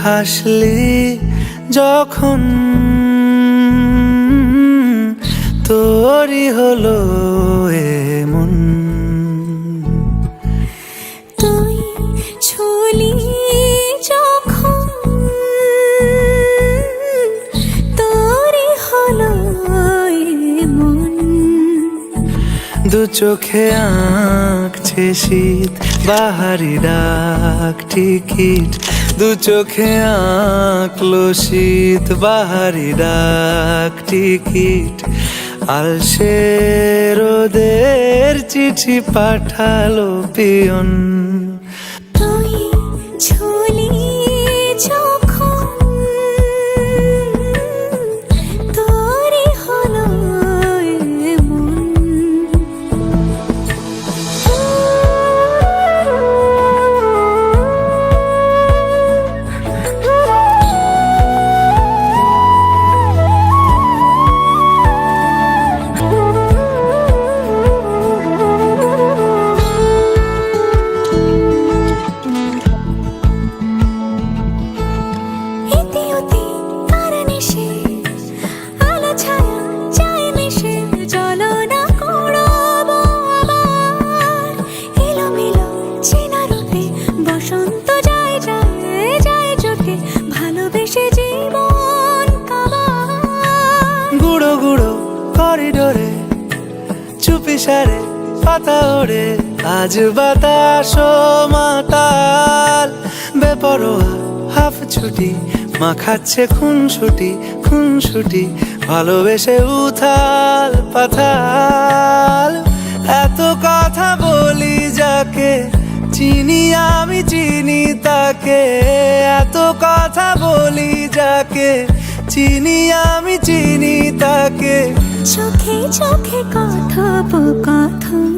হাসলি যখন তোরই হলো এমন। তুই ছুলি যখন তোরই হলো এমন। দু চোখে আঁকছে শীত বাহারি ডাক টিকিট, দু চোখে আঁকলো শীত বাহারি ডাক টিকিট। আলসে রোদের চিঠি পাঠালো পিয়ন। তুই ছুলি যখন তোরই হলো এমন। বসন্ত যায় যায় যায় জোটে ভালোবেসে জীবন কাবার। গুঁড়ো গুঁড়ো করিডোরে চুপি সারে পাতা ওড়ে, আজ বাতাস মাতাল বেপরোয়া হাফ ছুটি। মাখাচ্ছে খুনসুটি খুনসুটি ভালোবেসে উথাল পাথাল। এত কথা বলি যাকে চিনি আমি চিনি তাকে, এত কথা বলি যাকে চিনি আমি চিনি তাকে। চোখে চোখে কথোপকথন